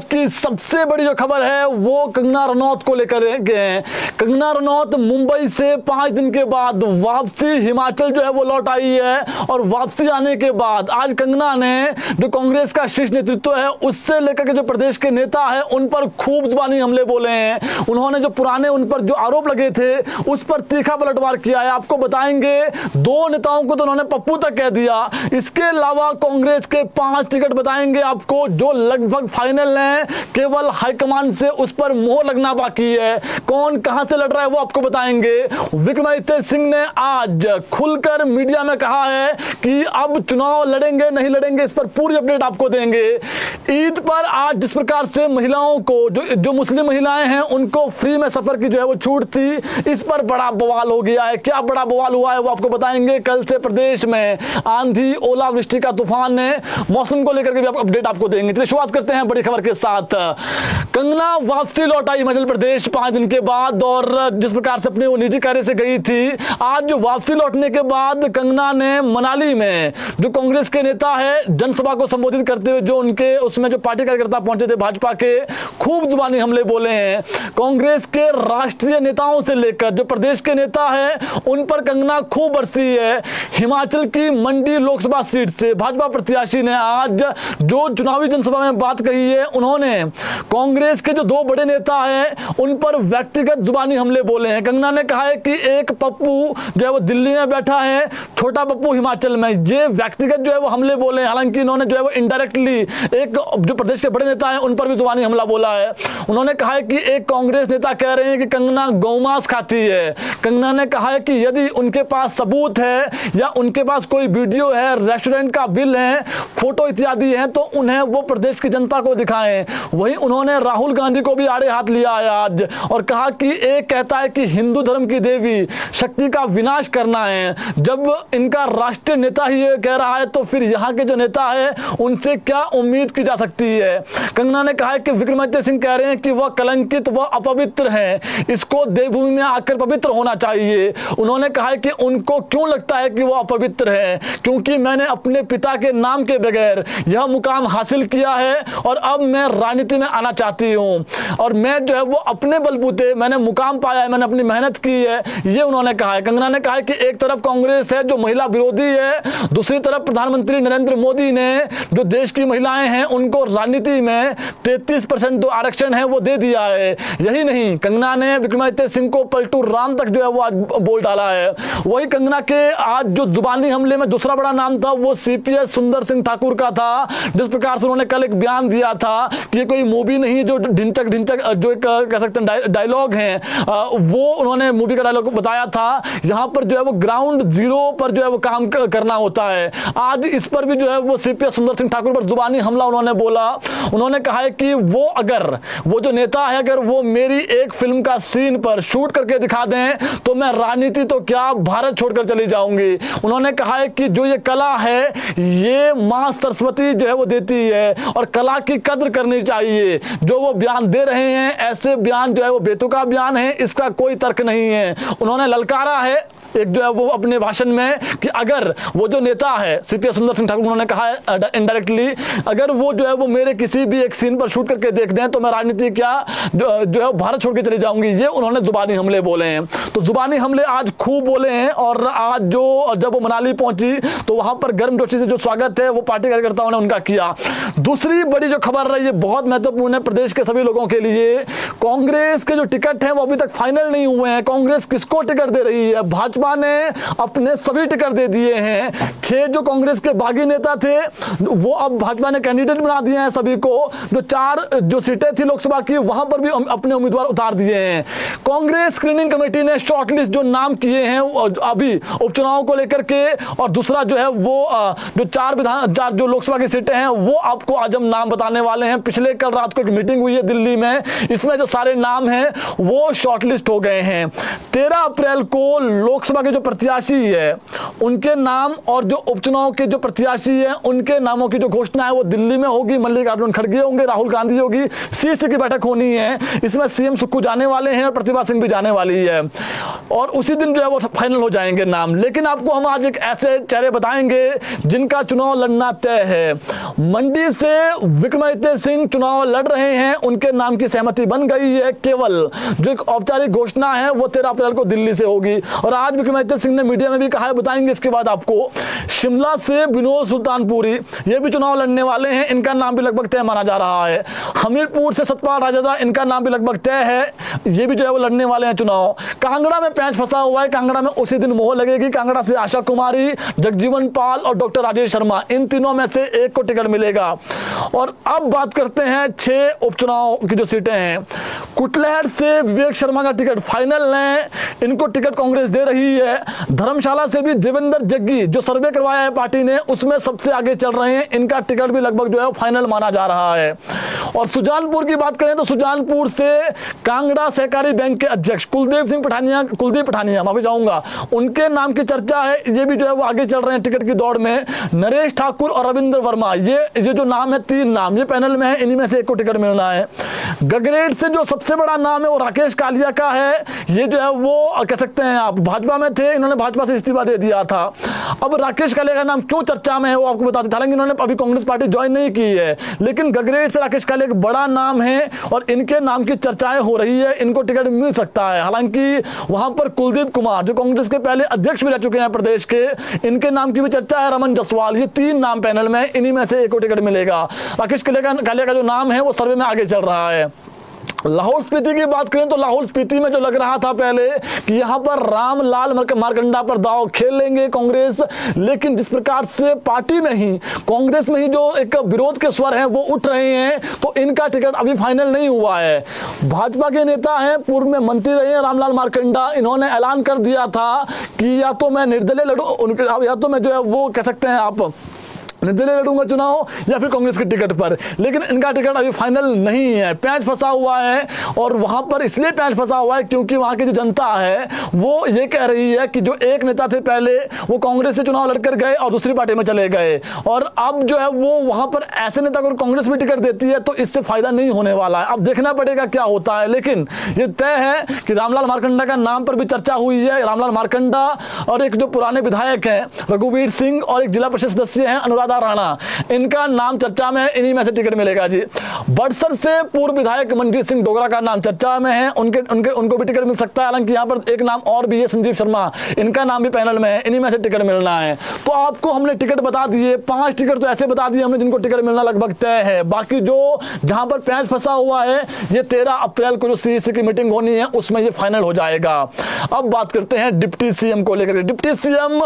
आज की सबसे बड़ी जो खबर है वो कंगना रनौत को लेकर है। कंगना रनौत मुंबई से 5 दिन के बाद वापसी हिमाचल जो है वो लौट आई है और वापसी आने के बाद आज कंगना ने जो कांग्रेस का शीर्ष नेतृत्व है उससे लेकर के जो प्रदेश के नेता है उन पर खूब जुबानी हमले बोले हैं। उन्होंने जो पुराने उन पर जो आरोप लगे थे उस पर तीखा पलटवार किया है। आपको बताएंगे 2 नेताओं को तो उन्होंने पप्पू तक कह दिया। इसके अलावा कांग्रेस के 5 टिकट बताएंगे आपको जो लगभग फाइनल है, केवल हाईकमान से उस पर मोहर लगना बाकी है। कौन कहां से लड़ रहा है वो आपको बताएंगे। विक्रमादित्य सिंह ने आज खुलकर मीडिया में कहा है कि अब चुनाव लड़ेंगे नहीं लड़ेंगे, इस पर पूरी अपडेट आपको देंगे। ईद पर आज जिस प्रकार से महिलाओं को जो मुस्लिम महिलाएं हैं उनको फ्री में सफर की जो है वो छूट थी, इस पर बड़ा बवाल हो गया है। क्या बड़ा बवाल हुआ है वो आपको बताएंगे। कल से प्रदेश में आंधी ओलावृष्टि का तूफान है, मौसम को लेकर के भी अपडेट आपको देंगे। चलिए शुरुआत करते हैं बड़ी खबर के साथ। कंगना वापसी लौट आई हिमाचल प्रदेश 5 दिन के बाद और जिस प्रकार से अपने वो निजी कार्य से गई थी, आज जो वापसी लौटने के बाद कंगना ने मनाली में जो कांग्रेस के नेता है जनसभा को संबोधित करते हुए जो उनके उसमें जो पार्टी कार्यकर्ता पहुंचे थे भाजपा के, खूब जुबानी हमले बोले हैं। कांग्रेस के राष्ट्रीय नेताओं से लेकर जो प्रदेश के नेता है उन पर कंगना खूब बरसी है। हिमाचल की मंडी लोकसभा सीट से भाजपा प्रत्याशी ने आज जो चुनावी जनसभा में बात कही है, उन्होंने कांग्रेस के जो 2 बड़े नेता हैं उन पर व्यक्तिगत जुबानी हमले बोले हैं। कंगना ने कहा है कि एक पप्पू जो है वो दिल्ली में बैठा है, छोटा पप्पू हिमाचल में, ये व्यक्तिगत जो है वो हमले बोले हैं। हालांकि इन्होंने जो है वो इनडायरेक्टली एक जो प्रदेश के बड़े नेता हैं उन पर भी जुबानी हमला बोला है। उन्होंने कहा है कि एक कांग्रेस नेता कह रहे हैं कि कंगना गौमांस खाती है। कंगना ने कहा है कि यदि उनके पास सबूत है या उनके पास कोई वीडियो है, रेस्टोरेंट का बिल है, फोटो इत्यादि है, तो उन्हें वो प्रदेश की जनता को दिखाएं। वहीं उन्होंने राहुल गांधी को भी आड़े हाथ लिया है आज और कहा कि एक कहता है कि हिंदू धर्म की देवी शक्ति का विनाश करना है। जब इनका राष्ट्रीय नेता ही ये कह रहा है तो फिर यहाँ के जो नेता है उनसे क्या उम्मीद की जा सकती है। कंगना ने कहा है कि विक्रमादित्य सिंह कह रहे हैं कि वह कलंकित व अपवित्र है, इसको देवभूमि में आकर पवित्र होना चाहिए। उन्होंने कहा है कि उनको क्यों लगता है कि वह अपवित्र है, क्योंकि मैंने अपने पिता के नाम के बगैर यह मुकाम हासिल किया है और अब मैं राजनीति में आना चाहती हूँ और मैं जो है वो अपने बलबूते मैंने मुकाम पाया है, मैंने अपनी मेहनत की है, ये उन्होंने कहा है। कंगना ने कहा है कि एक तरफ कांग्रेस है जो महिला विरोधी है, दूसरी तरफ प्रधानमंत्री नरेंद्र मोदी ने जो देश की महिलाएं हैं उनको राजनीति में 33% जो आरक्षण है वो दे दिया है। यही नहीं, कंगना ने विक्रमादित्य सिंह को पलटू राम तक जो है वो आज बोल डाला है। वही कंगना के आज जो जुबानी हमले में दूसरा बड़ा नाम था वो सीपीएस सुंदर सिंह ठाकुर का था। जिस प्रकार से उन्होंने कल एक बयान दिया था कि ये कोई मूवी नहीं जो ढिंचक ढिंचक जो एक कह सकते हैं डायलॉग है, वो उन्होंने मूवी का डायलॉग बताया था। यहाँ पर जो है वो ग्राउंड जीरो पर जो है वो काम करना होता है। आज इस पर भी जो है वो सीपीएस सुंदर सिंह ठाकुर पर जुबानी हमला उन्होंने बोला। उन्होंने कहा है कि वो अगर वो जो नेता है अगर वो मेरी एक फिल्म का सीन पर शूट करके दिखा दें तो मैं राजनीति तो क्या भारत छोड़कर चली जाऊंगी। उन्होंने कहा है कि जो ये कला है ये मां सरस्वती जो है वो देती है और कला की कद्र करनी चाहिए। जो वो बयान दे रहे हैं ऐसे बयान जो है वो बेतुका बयान है, इसका कोई तर्क नहीं है। उन्होंने ललकारा है एक जो है वो अपने भाषण में कि अगर वो जो नेता है सीपीएस सुंदर सिंह ठाकुर, उन्होंने कहा है इनडायरेक्टली, अगर वो जो है वो मेरे किसी भी एक सीन पर शूट करके देख दें तो मैं राजनीति क्या जो है भारत छोड़ के चली जाऊंगी। ये उन्होंने जुबानी हमले बोले हैं। तो जुबानी हमले आज खूब बोले हैं और आज जो जब वो मनाली पहुंची तो वहां पर गर्मजोशी से जो स्वागत है वो पार्टी कार्यकर्ताओं ने उनका किया। दूसरी बड़ी जो खबर रही है बहुत महत्वपूर्ण है प्रदेश के सभी लोगों के लिए। कांग्रेस के जो टिकट है वो अभी तक फाइनल नहीं हुए हैं। कांग्रेस किसको टिकट दे रही है? भाजपा ने अपने सभी टिकट दे दिए हैं। 6 जो कांग्रेस के बागी नेता थे वो अब भाजपा ने कैंडिडेट बना दिए हैं सभी को। जो 4 जो सीटें थी लोकसभा की वहां पर भी अपने उम्मीदवार उतार दिए हैं। कांग्रेस स्क्रीनिंग कमेटी ने शॉर्टलिस्ट जो नाम किए हैं अभी उपचुनाव को लेकर के, और दूसरा जो है वो जो 4 जो लोकसभा की सीटें हैं वो आपको आज हम नाम बताने वाले हैं। पिछले कल रात को एक मीटिंग हुई है दिल्ली में, इसमें जो सारे नाम हैं वो शॉर्टलिस्ट हो गए हैं। 13 अप्रैल को लोकसभा लोकसभा के जो प्रत्याशी है उनके नाम और जो उपचुनाव के जो प्रत्याशी है उनके नामों की जो घोषणा है वो दिल्ली में होगी। मल्लिकार्जुन खड़गे होंगे, राहुल गांधी होगी, सीसी की बैठक होनी है। इसमें सीएम सुक्खू जाने वाले हैं और प्रतिभा सिंह भी जाने वाली है और उसी दिन जो है वो फाइनल हो जाएंगे नाम। लेकिन आपको हम आज एक ऐसे चेहरे बताएंगे जिनका चुनाव लड़ना तय है। मंडी से विक्रमादित्य सिंह चुनाव लड़ रहे हैं, उनके नाम की सहमति बन गई है। केवल जो एक औपचारिक घोषणा है वो 13 अप्रैल को दिल्ली से होगी। और आज विक्रमादित्य सिंह ने मीडिया में भी कहा है, बताएंगे इसके बाद आपको। शिमला से विनोद सुल्तानपुरी ये भी चुनाव लड़ने वाले हैं, इनका नाम भी लगभग तय माना जा रहा है। हमीरपुर से सतपाल राजदा, इनका नाम भी लगभग तय है, ये भी जो है वो लड़ने वाले हैं चुनाव। कांगड़ा में पैंच फंसा हुआ है, कांगड़ा में उसी दिन मोहर लगेगी। कांगड़ा से आशा कुमारी, जगजीवन पाल और डॉक्टर राजेश शर्मा, इन तीनों में से एक को टिकट मिलेगा। और अब बात करते हैं 6 उपचुनाव की जो सीटें हैं। कुटलहर से विवेक शर्मा का टिकट फाइनल है, इनको टिकट कांग्रेस दे रही है। धर्मशाला से भी देवेंद्र जग्गी, जो सर्वे करवाया है पार्टी ने, उसमें सबसे आगे चल रहे हैं, इनका टिकट भी लगभग जो है फाइनल माना जा रहा है। और सुजानपुर की बात करें तो सुजानपुर से कांगड़ा सहकारी बैंक के अध्यक्ष कुलदीप पठानिया मैं भी जाऊंगा, उनके नाम की चर्चा है, ये भी जो है वो आगे चल रहे हैं टिकट की दौड़ में। नरेश ठाकुर और रविंद्र वर्मा, ये जो नाम है, 3 नाम ये पैनल में है, इन्हीं में से एक को टिकट मिलना है। गगरेट से जो सबसे बड़ा नाम है वो राकेश कालिया का है, ये जो है वो कह सकते हैं आप भाजपा में थे, इन्होंने भाजपा से इस्तीफा दे दिया था। अब राकेश कालिया का नाम क्यों चर्चा में है वो आपको बता दें, हालांकि इन्होंने अभी कांग्रेस पार्टी ज्वाइन नहीं की है, लेकिन गगरेट से राकेश कालिया एक बड़ा नाम है और इनके नाम की चर्चाएं हो रही है, इनको टिकट मिल सकता है। हालांकि वहां पर कुलदीप कुमार जो कांग्रेस के पहले अध्यक्ष भी रह चुके हैं प्रदेश के, इनके नाम की भी चर्चा है। रमन जसवाल, ये 3 नाम पैनल में, इन्हीं में से एक को टिकट मिलेगा। राकेश कालिया का जो नाम है वो सर्वे में आगे चल रहा है। लाहौल स्पीति की बात करें तो लाहौल स्पीति में जो लग रहा था पहले कि यहां पर रामलाल मारकंडा पर दांव खेल लेंगे कांग्रेस, लेकिन जिस प्रकार से पार्टी में ही, कांग्रेस में ही जो एक विरोध के स्वर हैं वो उठ रहे हैं, तो इनका टिकट अभी फाइनल नहीं हुआ है। भाजपा के नेता हैं, पूर्व में मंत्री रहे हैं रामलाल मारकंडा, इन्होंने ऐलान कर दिया था कि या तो मैं निर्दलीय लड़ूं, या तो मैं जो है वो कह सकते हैं आप निर्दलीय लड़ूंगा चुनाव या फिर कांग्रेस के टिकट पर, लेकिन इनका टिकट अभी फाइनल नहीं है। पैंच फंसा हुआ है और वहां पर इसलिए पैंच फंसा हुआ है क्योंकि वहां की जो जनता है वो ये कह रही है कि जो एक नेता थे पहले वो कांग्रेस से चुनाव लड़कर गए और दूसरी पार्टी में चले गए, और अब जो है वो वहां पर ऐसे नेता को कांग्रेस भी टिकट देती है तो इससे फायदा नहीं होने वाला है। अब देखना पड़ेगा क्या होता है, लेकिन ये तय है कि रामलाल मारकंडा का नाम पर भी चर्चा हुई है। रामलाल मारकंडा और एक जो पुराने विधायक हैं रघुवीर सिंह और एक जिला परिषद सदस्य हैं अनुराधा राणा, इनका नाम चर्चा में है, इन्हीं में से टिकट मिलेगा जी। बड़सर से पूर्व विधायक मनजीत सिंह डोगरा का नाम चर्चा में है, उनको भी टिकट मिल सकता है। हालांकि यहाँ पर एक नाम और भी है, संजीव शर्मा, इनका नाम भी पैनल में है, इन्हीं में से टिकट मिलना है। तो आपको हमने टिकट बता दिए, 5 टिकट तो ऐसे बता दिए हमने जिनको टिकट मिलना लगभग तय है। बाकी जो जहां पर पैंच फंसा हुआ है, ये 13 अप्रैल को जो सीईसी की मीटिंग होनी है उसमें ये फाइनल हो जाएगा। अब बात करते हैं डिप्टी सीएम को लेकर। डिप्टी सीएम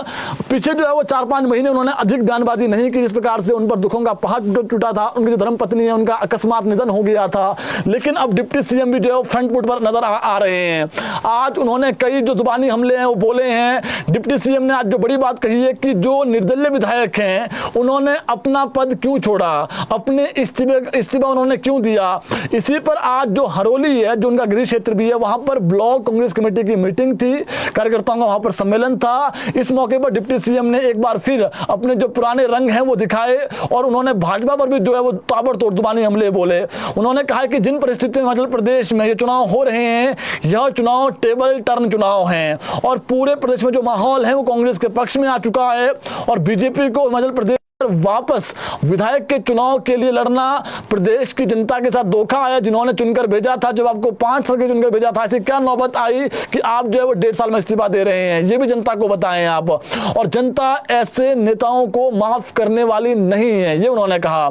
पीछे जो है वो 4-5 महीने उन्होंने अधिक बयानबाजी नहीं की, जिस प्रकार से उन पर दुखों का पहाड़ टूटा था, उनकी जो धर्मपत्नी है उनका अकस्मात निधन हो गया था, लेकिन अब डिप्टी सीएम भी जो है फ्रंट फुट पर नजर आ रहे हैं। आज उन्होंने कई जो जुबानी हमले हैं वो बोले हैं। डिप्टी सीएम ने आज जो बड़ी बात कही है कि जो निर्दलीय विधायक हैं उन्होंने अपना पद क्यों छोड़ा, अपने इस्तीफा उन्होंने क्यों दिया। इसी पर आज जो हरोली है, जो उनका गृह क्षेत्र भी है, वहां पर ब्लॉक कांग्रेस कमेटी की मीटिंग थी, कार्यकर्ताओं का वहां पर सम्मेलन था। इस मौके पर डिप्टी सीएम ने एक बार फिर अपने जो पुराने रंग हैं वो दिखाए और उन्होंने भाजपा पर भी जो है वो ताबड़तोड़ जुबानी हमले बोले। उन्होंने कहा कि जिन परिस्थितियों में हिमाचल प्रदेश में ये चुनाव हो रहे हैं, यह चुनाव टेबल टर्न चुनाव हैं और पूरे प्रदेश में जो माहौल है वो कांग्रेस के पक्ष में आ चुका है और बीजेपी को हिमाचल प्रदेश वापस विधायक के चुनाव के लिए लड़ना प्रदेश की जनता के साथ धोखा आया, जिन्होंने चुनकर भेजा था। जब आपको 5 साल के चुनकर भेजा था, ऐसी क्या नौबत आई कि आप जो है वो 1.5 साल में इस्तीफा दे रहे हैं, ये भी जनता को बताएं आप। और जनता ऐसे नेताओं को माफ करने वाली नहीं है, ये उन्होंने कहा।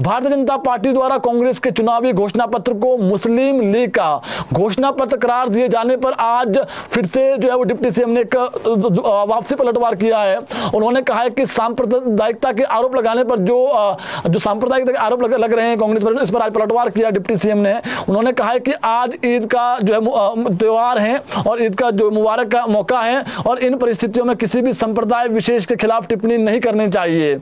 भारतीय जनता पार्टी द्वारा कांग्रेस के चुनावी घोषणा पत्र को मुस्लिम लीग का घोषणा पत्र करार दिए जाने पर आज फिर से जो है वो डिप्टी सीएम ने एक वापसी पलटवार किया है। उन्होंने कहा है कि सांप्रदायिकता के के आरोप लगाने पर जो सांप्रदायिक आरोप लग रहे हैं कांग्रेस पर, इस पर आज पलटवार किया डिप्टी सीएम ने। उन्होंने कहा है कि आज ईद का जो है त्योहार है और ईद का जो मुबारक का मौका है, और इन परिस्थितियों में किसी भी संप्रदाय विशेष के खिलाफ टिप्पणी नहीं करनी चाहिए।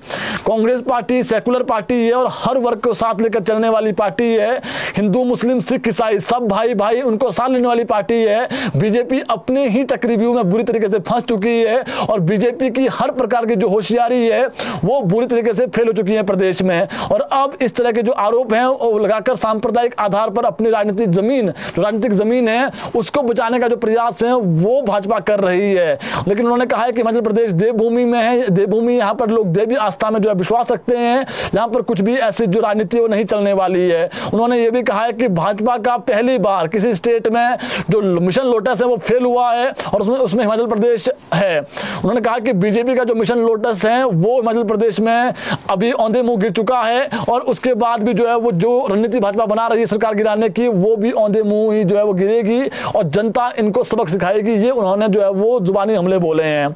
कांग्रेस पार्टी सेकुलर पार्टी है और हर वर्ग को साथ लेकर चलने वाली पार्टी है। हिंदू मुस्लिम सिख ईसाई सब भाई भाई उनको साथ लेने वाली पार्टी है। बीजेपी अपने ही चक्रव्यूह में बुरी तरीके से फंस चुकी है और बीजेपी की हर प्रकार की जो होशियारी है वो बुरी तरीके से फेल हो चुकी है प्रदेश में। और अब इस तरह के जो आरोप हैं वो लगाकर सांप्रदायिक आधार पर अपनी राजनीतिक जमीन है उसको बचाने का जो प्रयास है वो भाजपा कर रही है। लेकिन उन्होंने कहा है कि मध्य प्रदेश देवभूमि में है, देवभूमि यहाँ पर लोग देवी आस्था में जो है विश्वास रखते हैं, यहाँ पर कुछ भी ऐसी जो राजनीति वो नहीं चलने वाली है। उन्होंने ये भी कहा है कि भाजपा का पहली बार किसी स्टेट में जो मिशन लोटस है वो फेल हुआ है और उसमें हिमाचल प्रदेश है। उन्होंने कहा कि बीजेपी का जो मिशन लोटस है वो हिमाचल प्रदेश में अभी औंधे मुंह गिर चुका है और उसके बाद भी जो है वो जो रणनीति भाजपा बना रही है सरकार गिराने की वो भी औंधे मुंह ही जो है वो गिरेगी और जनता इनको सबक सिखाएगी। ये उन्होंने जो है वो जुबानी हमले बोले हैं।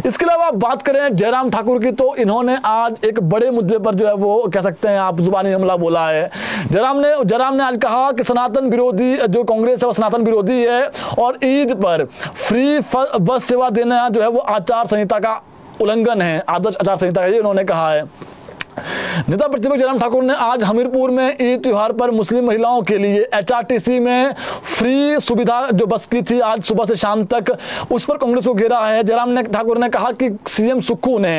इसके अलावा बात करें जयराम ठाकुर की, तो इन्होंने आज एक बड़े मुद्दे पर जो है वो कह सकते हैं आप जुबानी हमला बोला है। जयराम ने आज कहा कि सनातन विरोधी जो कांग्रेस है वो सनातन विरोधी है और ईद पर फ्री बस सेवा देना जो है वो आचार संहिता का उल्लंघन है, आदर्श आचार संहिता का, ये उन्होंने कहा है। नेता प्रतिपक्ष जयराम ठाकुर ने आज हमीरपुर में ईद त्योहार पर मुस्लिम महिलाओं के लिए एचआरटीसी में फ्री सुविधा जो बस की थी आज सुबह से शाम तक, उस पर कांग्रेस को घेरा है। जयराम ठाकुर ने कहा कि सीएम सुक्खू ने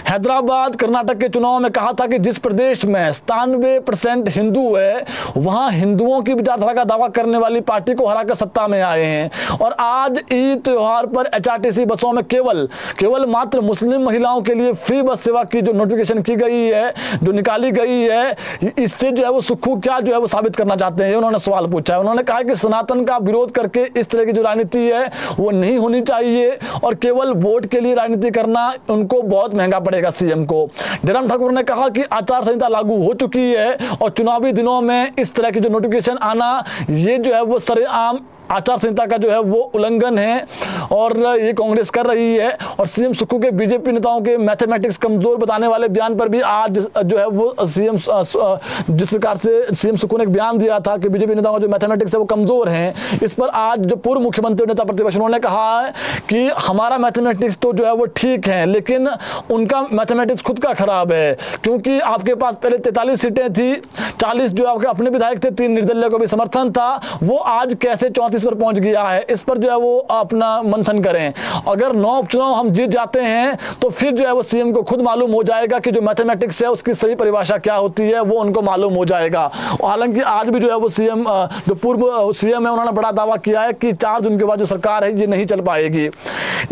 हैदराबाद कर्नाटक के चुनाव में कहा था कि जिस प्रदेश में 97% हिंदू है वहां हिंदुओं की विचारधारा का दावा करने वाली पार्टी को हराकर सत्ता में आए हैं। और आज ईद त्योहार पर एचआरटीसी बसों में केवल मात्र मुस्लिम महिलाओं के लिए फ्री बस सेवा की जो नोटिफिकेशन की गई है, जो निकाली गई है, इससे जो है वो सुक्खू क्या जो है वो साबित करना चाहते हैं, उन्होंने सवाल पूछा है। उन्होंने कहा कि सनातन का विरोध करके इस तरह की जो राजनीति है वो नहीं होनी चाहिए और केवल वोट के लिए राजनीति करना उनको बहुत महंगा पड़ेगा सीएम को। जयराम ठाकुर ने कहा कि आचार संहिता लागू हो चुकी है और चुनावी दिनों में इस तरह की जो नोटिफिकेशन आना ये जो है वो सरेआम आचार संहिता का जो है वो उल्लंघन है और ये कांग्रेस कर रही है। और सीएम सुक्खू के बीजेपी नेताओं के मैथमेटिक्स कमजोर बताने वाले बयान पर भी आज जो है वो सीएम जिस प्रकार से सीएम सुक्खू ने एक बयान दिया था कि बीजेपी नेताओं का जो मैथमेटिक्स है वो कमजोर हैं, इस पर आज जो पूर्व मुख्यमंत्री नेता प्रतिपक्ष उन्होंने कहा है कि हमारा मैथमेटिक्स तो जो है वो ठीक है लेकिन उनका मैथमेटिक्स खुद का खराब है, क्योंकि आपके पास पहले 43 सीटें थी, 40 जो आपके अपने विधायक थे, 3 निर्दलीय को भी समर्थन था, वो आज कैसे 34 पर पहुंच गया है। इस पर जो है वो अपना मंथन करें। अगर 9 उपचुनाव हम जीत जाते हैं तो फिर जो है वो सीएम को खुद मालूम हो जाएगा कि जो मैथमेटिक्स है उसकी सही परिभाषा क्या होती है, वो उनको मालूम हो जाएगा। हालांकि आज भी जो है वो सीएम जो पूर्व सीएम है उन्होंने बड़ा दावा किया है कि 4 जून के बाद जो सरकार है ये नहीं चल पाएगी।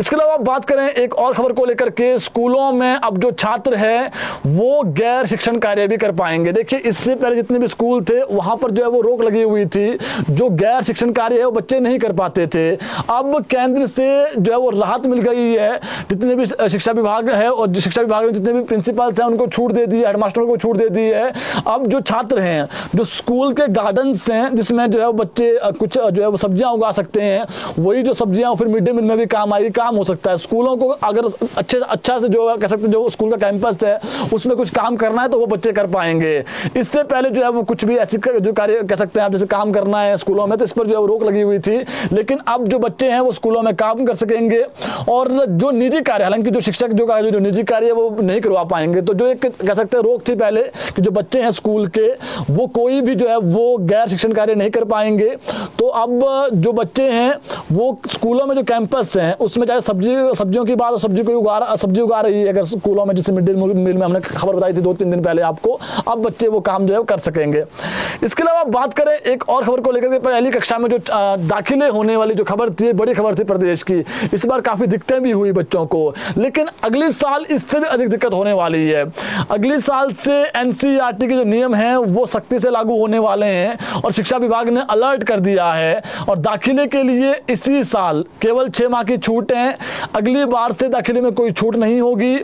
इसके अलावा बात करें एक और खबर को लेकर के, स्कूलों में अब जो छात्र है वो गैर शिक्षण कार्य भी कर पाएंगे। देखिए इससे पहले जितने भी स्कूल थे वहां पर जो है वो रोक लगी हुई थी, जो गैर शिक्षण कार्य है वो बच्चे नहीं कर पाते थे। अब केंद्र से जो है वो राहत मिल गई है, जितने भी शिक्षा विभाग है और शिक्षा विभाग में जितने भी प्रिंसिपल्स हैं उनको छूट दे दी है, हेडमास्टरों को छूट दे दी है। अब जो छात्र हैं जो स्कूल के गार्डन्स हैं जिसमें जो है बच्चे कुछ जो है वो सब्जियां उगा सकते हैं, वही जो सब्जियां फिर मिड डे मील में भी काम हो सकता है। स्कूलों को अगर अच्छा से जो कह सकते हैं जो स्कूल का कैंपस है उसमें कुछ काम करना है तो वो बच्चे कर पाएंगे। इससे पहले जो है वो कुछ भी ऐसी जो कार्य कह सकते हैं आप जैसे काम करना है स्कूलों में तो इस पर जो है रोक लगी हुई थी, लेकिन अब जो बच्चे हैं वो स्कूलों में काम कर सकेंगे और जो निजी कार्य, हालांकि जो शिक्षक जो निजी कार्य है वो नहीं करवा पाएंगे। तो जो एक कह सकते हैं रोक थी पहले कि जो बच्चे हैं स्कूल के वो कोई भी जो है वो गैर शिक्षण कार्य नहीं कर पाएंगे, तो अब जो बच्चे हैं वो स्कूलों में जो कैंपस हैं उसमें चाहे सब्जियों की बात, सब्जी उगा रही है अगर स्कूलों में, जैसे मिड डे मील में हमने खबर बताई थी 2-3 दिन पहले आपको, अब बच्चे वो काम जो है कर सकेंगे। इसके अलावा बात करें एक और खबर को लेकर के, पहली कक्षा में जो दाखिले होने वाली जो खबर थी, बड़ी खबर थी प्रदेश की, इस बार काफी दिक्कतें भी हुई बच्चों को, लेकिन अगले साल इससे भी अधिक दिक्कत होने वाली है। अगले साल से एनसीईआरटी के जो नियम हैं वो सख्ती से लागू होने वाले हैं और शिक्षा विभाग ने अलर्ट कर दिया है और दाखिले के लिए इसी साल केवल 6 माह की छूट है। अगली बार से दाखिले में कोई छूट नहीं होगी।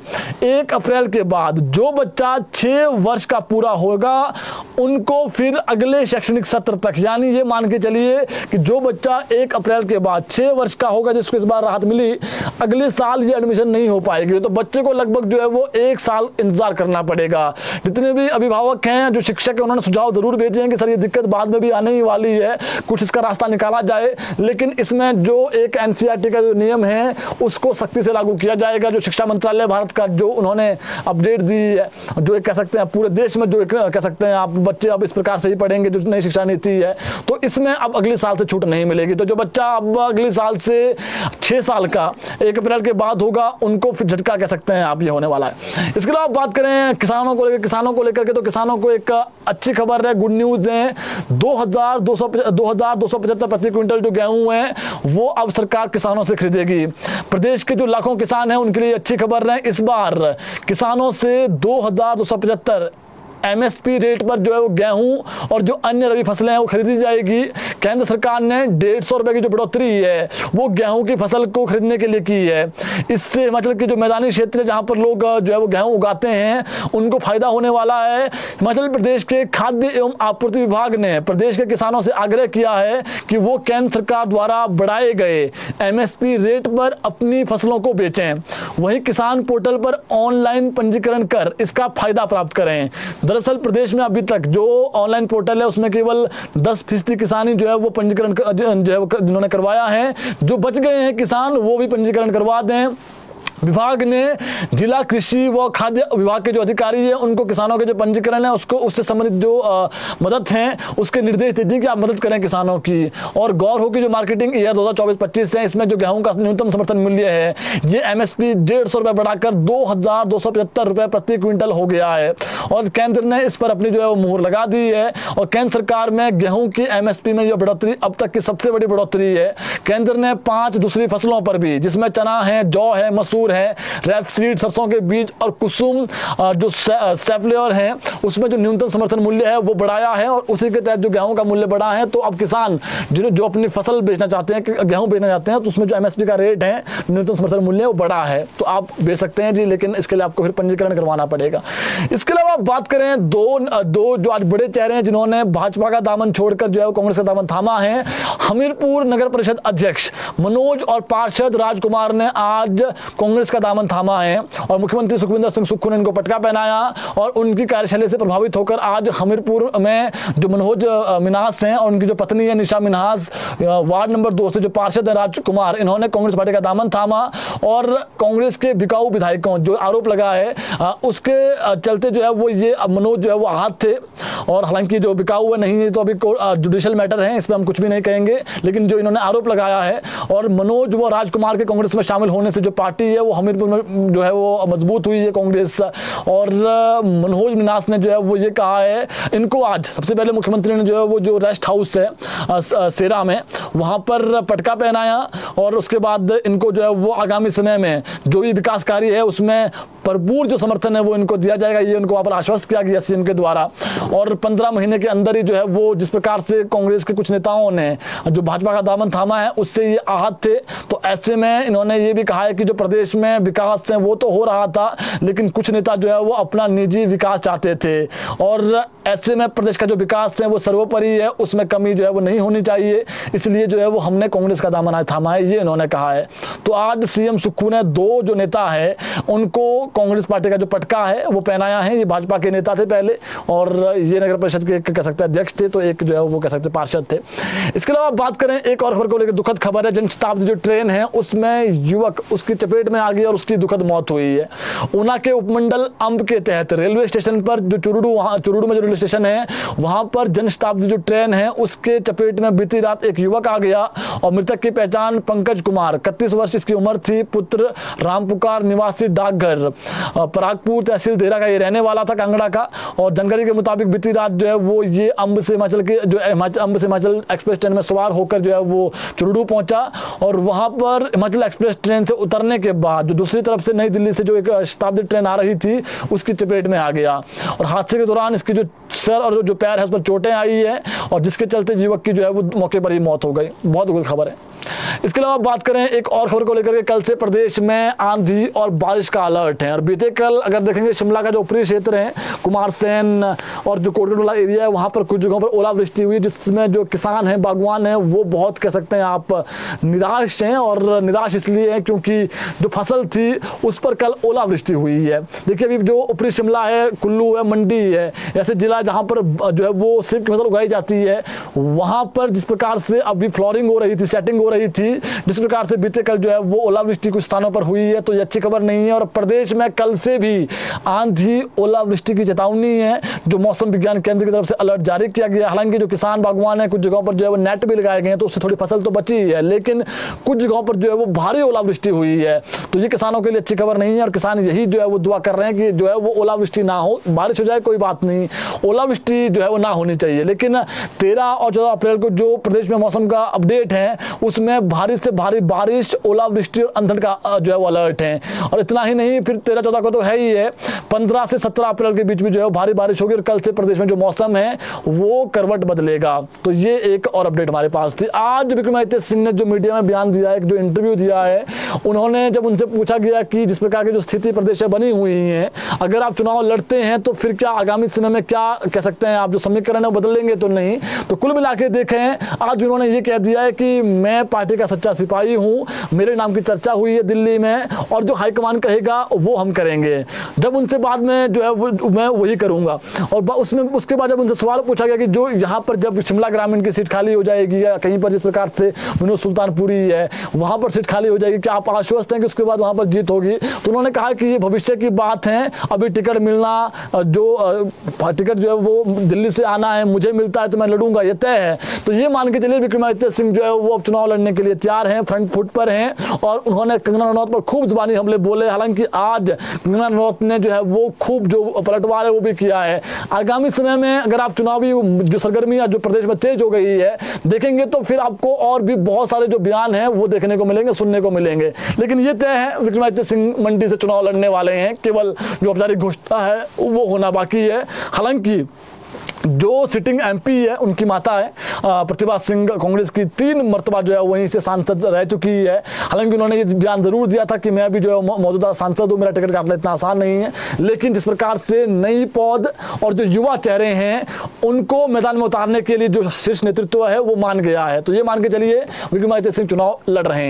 1 अप्रैल के बाद जो बच्चा 6 वर्ष का पूरा होगा उनको फिर अगले शैक्षणिक सत्र तक, यानी ये मान के चलिए कि जो जो बच्चा 1 अप्रैल के बाद 6 वर्ष का होगा जिसको इस बार राहत मिली, अगले साल ये एडमिशन नहीं हो पाएगी। तो बच्चे को लगभग जो है वो 1 साल इंतजार करना पड़ेगा। जितने भी अभिभावक हैं, जो शिक्षक है, उन्होंने सुझाव जरूर भेजे हैं कि सर ये दिक्कत बाद में भी आने ही वाली है, कुछ इसका रास्ता निकाला जाए। लेकिन इसमें जो एक एनसीईआरटी का जो नियम है उसको सख्ती से लागू किया जाएगा। जो शिक्षा मंत्रालय भारत का जो उन्होंने अपडेट दी है, जो एक कह सकते हैं पूरे देश में जो एक कह सकते हैं आप बच्चे अब इस प्रकार से ही पढ़ेंगे, जो नई शिक्षा नीति है, तो इसमें अब अगले साल से छूट नहीं मिलेगी। तो जो बच्चा अब अगले साल से 6 साल का 1 अप्रैल के बाद होगा, उनको फिर झटका कह सकते हैं आप ये होने वाला है। इसके अलावा बात करें किसानों को लेकर के, तो किसानों को एक अच्छी खबर है, गुड न्यूज है। 2275 प्रति क्विंटल जो गेहूं है वो अब सरकार किसानों से खरीदेगी। प्रदेश के जो लाखों किसान हैं उनके लिए अच्छी खबर है। इस बार किसानों से 2275 एमएसपी रेट पर जो है वो गेहूं और जो अन्य रबी फसलें हैं वो खरीदी जाएगी। केंद्र सरकार ने 150 रुपए की जो बढ़ोतरी है वो गेहूं की फसल को खरीदने के लिए की है। इससे हिमाचल के जो मैदानी क्षेत्र है जहां पर लोग जो है वो गेहूं उगाते हैं उनको फायदा होने वाला है। हिमाचल प्रदेश के खाद्य एवं आपूर्ति विभाग ने प्रदेश के किसानों से आग्रह किया है कि वो केंद्र सरकार द्वारा बढ़ाए गए एमएसपी रेट पर अपनी फसलों को बेचें। वहीं किसान पोर्टल पर ऑनलाइन पंजीकरण कर इसका फायदा प्राप्त करें। दरअसल प्रदेश में अभी तक जो ऑनलाइन पोर्टल है उसमें केवल 10% किसान ही जो है वो पंजीकरण जो है जिन्होंने करवाया है। जो बच गए हैं किसान वो भी पंजीकरण करवा दें। विभाग ने जिला कृषि व खाद्य विभाग के जो अधिकारी हैं उनको किसानों के जो पंजीकरण है उसको उससे संबंधित जो मदद हैं उसके निर्देश दे दिए कि आप मदद करें किसानों की। और गौर हो कि जो मार्केटिंग ईयर 2024-25 है इसमें जो गेहूं का न्यूनतम समर्थन मूल्य है ये एमएसपी 150 रुपये बढ़ाकर 2275 रुपये प्रति क्विंटल हो गया है। और केंद्र ने इस पर अपनी जो है वो मुहर लगा दी है। और केंद्र सरकार में गेहूं की एमएसपी में जो बढ़ोतरी अब तक की सबसे बड़ी बढ़ोतरी है। केंद्र ने 5 दूसरी फसलों पर भी, जिसमें चना है, जौ है, मसूर है, रेपसीड सरसों के बीज और कुसुम जो सैफलेवर है उसमें जो न्यूनतम समर्थन मूल्य है वो बढ़ाया है। और उसी के तहत जो गेहूं का मूल्य बढ़ा है तो अब किसान जो अपनी फसल बेचना चाहते हैं, गेहूं बेचना चाहते हैं, तो उसमें जो एमएसपी का रेट है न्यूनतम समर्थन मूल्य वो बढ़ा है। तो आप बेच सकते हैं जी, लेकिन इसके लिए आपको फिर पंजीकरण करवाना पड़ेगा। इसके अलावा बात करें दो जो आज बड़े चेहरे हैं जिन्होंने भाजपा का दामन छोड़कर जो है कांग्रेस का दामन थामा है। हमीरपुर नगर परिषद अध्यक्ष मनोज और पार्षद राजकुमार ने आज कांग्रेस का दामन थामा है और मुख्यमंत्री सुखविंदर सिंह सुक्खू ने इनको पटका पहनाया और उनकी कार्यशैली से प्रभावित होकर आज हमीरपुर में जो मनोज मिन्हास हैं और उनकी जो पत्नी है निशा मिन्हास, वार्ड नंबर 2 से जो पार्षद है राजकुमार, इन्होंने कांग्रेस पार्टी का दामन थामा। और कांग्रेस के बिकाऊ विधायकों जो आरोप लगा है उसके चलते जो है वो ये मनोज जो है वो आहत थे। और हालांकि जो बिकाऊ है नहीं है तो अभी जुडिशियल मैटर है, इसमें हम कुछ भी नहीं कहेंगे, लेकिन जो इन्होंने आरोप लगाया है और मनोज व राजकुमार के कांग्रेस में शामिल होने से जो पार्टी है वो हमीरपुर में जो है वो मजबूत हुई है कांग्रेस। और मनोज मिन्हास ने जो है वो ये कहा है, इनको आज सबसे पहले मुख्यमंत्री ने जो है वो जो रेस्ट हाउस है सेरा में वहां पर पटका पहनाया और उसके बाद इनको जो है वो आगामी समय में जो भी विकास कार्य है उसमें भरपूर जो समर्थन है वो इनको दिया जाएगा, ये उनको वहां पर आश्वस्त किया गया सीएम के द्वारा। और 15 महीने के अंदर ही जो है वो जिस प्रकार से कांग्रेस के कुछ नेताओं ने जो भाजपा का दामन थामा है उससे ये आहत थे। तो ऐसे में इन्होंने ये भी कहा है कि जो प्रदेश में विकास है वो तो हो रहा था, लेकिन कुछ नेता जो है वो अपना निजी विकास चाहते थे और ऐसे में प्रदेश का जो विकास है वो सर्वोपरि है, उसमें कमी जो है वो नहीं होनी चाहिए, इसलिए जो है वो हमने कांग्रेस का दामन थामा है, ये इन्होंने कहा है। तो आज सीएम सुक्खू ने 2 जो नेता है उनको कांग्रेस पार्टी का जो पटका है वो पहनाया है। ये भाजपा के नेता थे पहले और ये नगर परिषद के कह सकते हैं अध्यक्ष थे, तो एक जो है वो कह सकते हैं पार्षद थे। इसके अलावा बात करें एक और खबर को लेकर, दुखद खबर है, जनशताब्दी जो ट्रेन है उसमें युवक उसकी चपेट में आ गई और उसकी दुखद मौत हुई है। ऊना के उपमंडल अंब के तहत रेलवे स्टेशन पर जो चुरुडू में जो रेलवे स्टेशन है वहां पर जनशताब्दी जो ट्रेन है उसके चपेट में बीती रात एक युवक आ गया और मृतक की पहचान पंकज कुमार 31 वर्ष इसकी उम्र थी, पुत्र रामपुकार निवासी डाकघर परागपुर तहसील देहरा का ये रहने वाला था, कांगड़ा का। और जानकारी के मुताबिक बीती रात जो है वो ये अंब से हिमाचल एक्सप्रेस ट्रेन में सवार होकर जो है वो चुरुडू पहुंचा और वहां पर हिमाचल एक्सप्रेस ट्रेन से उतरने के बाद जो दूसरी तरफ से नई दिल्ली से जो एक शताब्दी ट्रेन आ रही थी उसकी चपेट में आ गया और हादसे के दौरान इसकी जो सर और जो पैर है उस पर चोटें आई है और जिसके चलते युवक की जो है वो मौके पर ही मौत हो गई। बहुत दुखद खबर है। इसके अलावा बात करें एक और खबर को लेकर के, कल से प्रदेश में आंधी और बारिश का अलर्ट है। और बीते कल अगर देखेंगे शिमला का जो ऊपरी क्षेत्र है, कुमारसैन और जो कोटकपुरा एरिया है, वहां पर कुछ जगहों पर ओलावृष्टि हुई, जिसमें जो किसान हैं, बागवान हैं, वो बहुत कह सकते हैं आप निराश हैं। और निराश इसलिए है क्योंकि जो फसल थी उस पर कल ओलावृष्टि हुई है। देखिए अभी जो ऊपरी शिमला है, कुल्लू है, मंडी है, ऐसे जिला जहां पर जो है वो सेब की फसल उगाई जाती है, वहां पर जिस प्रकार से अभी फ्लोरिंग हो रही थी, सेटिंग हो रही थी, जिस प्रकार से बीते कल जो है वो ओलावृष्टि कुछ स्थानों पर हुई है, तो ये अच्छी खबर नहीं है। और प्रदेश में कल से भी आंधी ओलावृष्टि की चेतावनी है, जो मौसम विज्ञान केंद्र की तरफ से अलर्ट जारी किया गया। हालांकि जो किसान बागवान है, कुछ जगहों पर जो है वो नेट भी लगाए गए हैं, तो उससे थोड़ी फसल तो बची है, लेकिन कुछ जगहों पर जो है वो भारी ओलावृष्टि हुई है, तो ये किसानों के लिए अच्छी खबर नहीं है। और किसान यही जो है वो दुआ कर रहे हैं कि जो है वो ओलावृष्टि ना हो, बारिश हो जाए कोई बात नहीं, ओलावृष्टि जो है वो ना होनी चाहिए। लेकिन 13 और 14 अप्रैल को जो प्रदेश में मौसम का अपडेट है, उसमें भारी से भारी बारिश, ओलावृष्टि और अंधड़ का जो है वो अलर्ट है। और इतना ही नहीं, फिर 13-14 को तो है ही है, 15 से 17 अप्रैल के बीच में जो है भारी बारिश होगी। और कल से प्रदेश में जो मौसम है वो करवट बदलेगा। तो ये एक और अपडेट हमारे पास थी। आज विक्रमादित्य सिंह ने जो मीडिया में बयान दिया है, जो इंटरव्यू दिया है, उन्होंने जब उनसे पूछा गया कि जिस प्रकार की जो स्थिति प्रदेश में बनी हुई है, अगर आप चुनाव लड़ते हैं तो फिर क्या आगामी समय में क्या कह सकते हैं आप, जो समीकरण है वो बदलेंगे तो नहीं। तो कुल मिला के देखें, आज उन्होंने ये कह दिया है कि मैं पार्टी का सच्चा सिपाही हूं, मेरे नाम की चर्चा हुई है दिल्ली में, और जो हाईकमान कहेगा वो हम करेंगे। जब उनसे बाद में जो है वो मैं वही करूंगा। और उसमें उसके बाद जब उनसे सवाल पूछा गया कि जो यहाँ पर जब शिमला ग्रामीण की सीट खाली हो जाएगी या कहीं पर जिस प्रकार से विनोद सुल्तानपुरी है वहां पर सीट खाली हो जाएगी, क्या आप आश्वस्त हैं कि उसके बाद वहां पर जीत होगी? तो उन्होंने कहा कि ये भविष्य की बात है, अभी टिकट मिलना, जो टिकट जो है वो दिल्ली से आना है, मुझे मिलता है तो मैं लड़ूंगा, ये तय है। तो ये मान के चलिए विक्रमादित्य सिंह जो है वो अब चुनाव लड़ने के लिए तैयार हैं, फ्रंट फुट पर हैं। और उन्होंने कंगना रनौत पर खूब जुबानी हमले बोले। हालांकि आज कंगना रनौत ने जो है वो खूब जो पलटवार है वो भी किया है। आगामी समय में अगर आप चुनावी जो सरगर्मियां जो प्रदेश में तेज हो गई है देखेंगे, तो फिर आपको और भी बहुत सारे जो बयान हैं वो देखने को मिलेंगे, सुनने को मिलेंगे। लेकिन ये तय है, विक्रमादित्य सिंह मंडी से चुनाव लड़ने वाले हैं, केवल जो औपचारिक घोषणा है वो होना बाकी है। हालांकि जो सिटिंग एमपी है, उनकी माता है प्रतिभा सिंह, कांग्रेस की 3 मर्तबा जो है वहीं से सांसद रह चुकी है। हालांकि उन्होंने ये बयान जरूर दिया था कि मैं भी जो है मौजूदा सांसद हूँ, मेरा टिकट काटना इतना आसान नहीं है। लेकिन जिस प्रकार से नई पौध और जो युवा चेहरे हैं उनको मैदान में उतारने के लिए जो शीर्ष नेतृत्व है वो मान गया है। तो ये मान के चलिए विक्रमादित्य सिंह चुनाव लड़ रहे हैं।